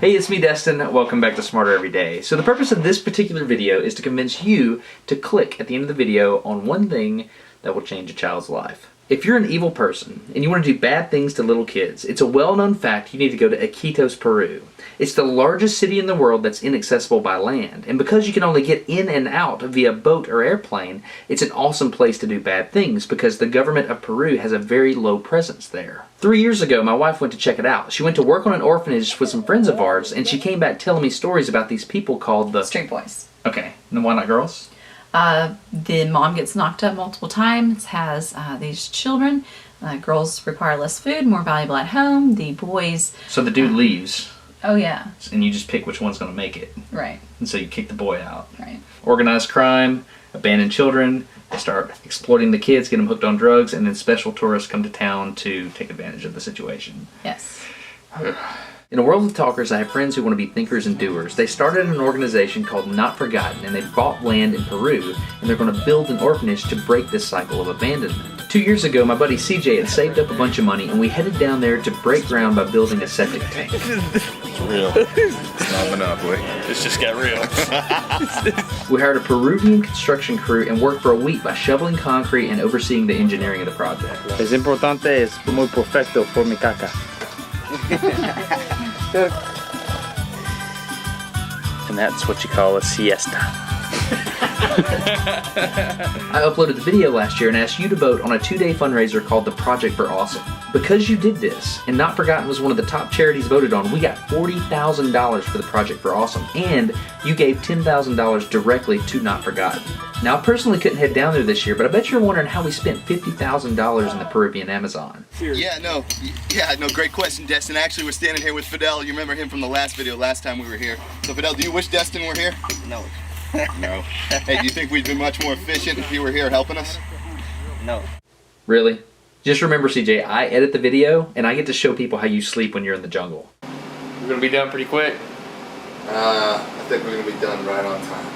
Hey, it's me, Destin. Welcome back to Smarter Every Day. So the purpose of this particular video is to convince you to click at the end of the video on one thing that will change a child's life. If you're an evil person and you want to do bad things to little kids, it's a well-known fact you need to go to Iquitos, Peru. It's the largest city in the world that's inaccessible by land, and because you can only get in and out via boat or airplane, it's an awesome place to do bad things because the government of Peru has a very low presence there. 3 years ago, my wife went to check it out. She went to work on an orphanage with some friends of ours, and she came back telling me stories about these people called the... Street boys. Okay, and why not girls? The mom gets knocked up multiple times, has these children. Girls require less food, more valuable at home. The boys... So the dude leaves. Oh, yeah. And you just pick which one's going to make it. Right. And so you kick the boy out. Right. Organized crime, abandoned children, they start exploiting the kids, get them hooked on drugs, and then special tourists come to town to take advantage of the situation. Yes. In a world of talkers, I have friends who want to be thinkers and doers. They started an organization called Not Forgotten, and they bought land in Peru, and they're going to build an orphanage to break this cycle of abandonment. 2 years ago, my buddy CJ had saved up a bunch of money, and we headed down there to break ground by building a septic tank. It's real. It's not Monopoly. It's just got real. We hired a Peruvian construction crew and worked for a week by shoveling concrete and overseeing the engineering of the project. Es importante, es muy perfecto por mi caca. And that's what you call a siesta. I uploaded the video last year and asked you to vote on a 2-day fundraiser called the Project for Awesome. Because you did this, and Not Forgotten was one of the top charities voted on, we got $40,000 for the Project for Awesome, and you gave $10,000 directly to Not Forgotten. Now, I personally couldn't head down there this year, but I bet you're wondering how we spent $50,000 in the Peruvian Amazon. Yeah, no, great question, Destin. Actually, we're standing here with Fidel. You remember him from the last video, last time we were here. So, Fidel, do you wish Destin were here? No. No. Hey, do you think we'd be much more efficient if you were here helping us? No. Really? Just remember, CJ, I edit the video, and I get to show people how you sleep when you're in the jungle. We're gonna be done pretty quick. I think we're gonna be done right on time.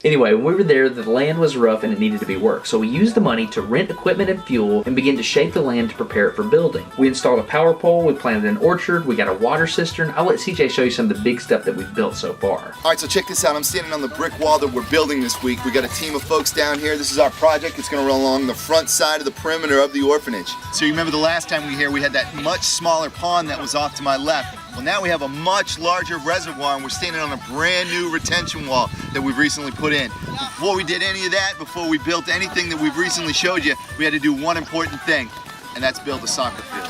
Anyway, when we were there, the land was rough and it needed to be worked, so we used the money to rent equipment and fuel and begin to shape the land to prepare it for building. We installed a power pole, we planted an orchard, we got a water cistern. I'll let CJ show you some of the big stuff that we've built so far. All right, so check this out. I'm standing on the brick wall that we're building this week. We got a team of folks down here. This is our project. It's gonna run along the front side of the perimeter of the orphanage. So you remember the last time we were here, we had that much smaller pond that was off to my left. Well, now we have a much larger reservoir, and we're standing on a brand new retention wall that we've recently put in. Before we did any of that, before we built anything that we've recently showed you, we had to do one important thing, and that's build a soccer field.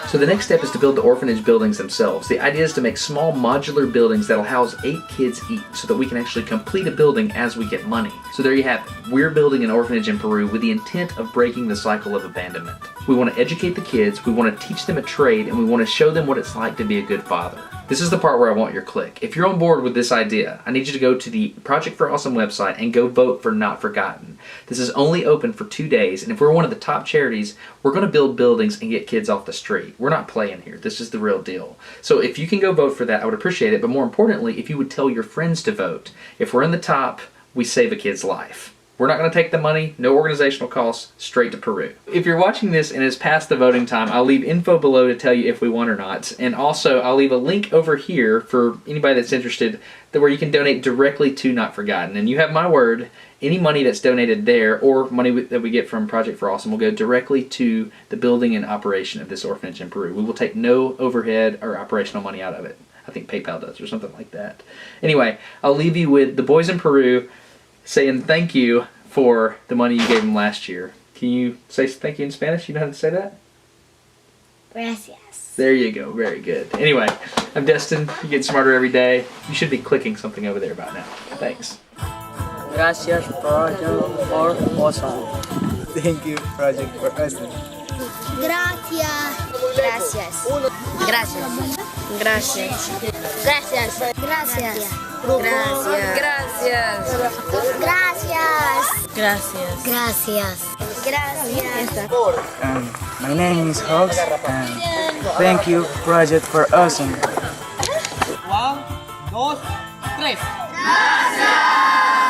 So the next step is to build the orphanage buildings themselves. The idea is to make small modular buildings that'll house 8 kids each so that we can actually complete a building as we get money. So there you have it. We're building an orphanage in Peru with the intent of breaking the cycle of abandonment. We want to educate the kids, we want to teach them a trade, and we want to show them what it's like to be a good father. This is the part where I want your click. If you're on board with this idea, I need you to go to the Project for Awesome website and go vote for Not Forgotten. This is only open for 2 days, and if we're one of the top charities, we're going to build buildings and get kids off the street. We're not playing here. This is the real deal. So if you can go vote for that, I would appreciate it, but more importantly, if you would tell your friends to vote. If we're in the top, we save a kid's life. We're not going to take the money, no organizational costs, straight to Peru. If you're watching this and it's past the voting time, I'll leave info below to tell you if we won or not. And also, I'll leave a link over here for anybody that's interested where you can donate directly to Not Forgotten. And you have my word, any money that's donated there or money that we get from Project for Awesome will go directly to the building and operation of this orphanage in Peru. We will take no overhead or operational money out of it. I think PayPal does or something like that. Anyway, I'll leave you with the boys in Peru saying thank you for the money you gave them last year. Can you say thank you in Spanish? You know how to say that? Gracias. There you go. Very good. Anyway, I'm Destin. You get smarter every day. You should be clicking something over there by now. Thanks. Gracias, Project for Awesome. Thank you, Project for Awesome. Gracias. Gracias. Gracias. Gracias. Gracias. Gracias. Gracias. Gracias. Gracias. Gracias. Gracias. My name is Hobbs, and thank you, Project for Awesome. 1, 2, 3. Gracias.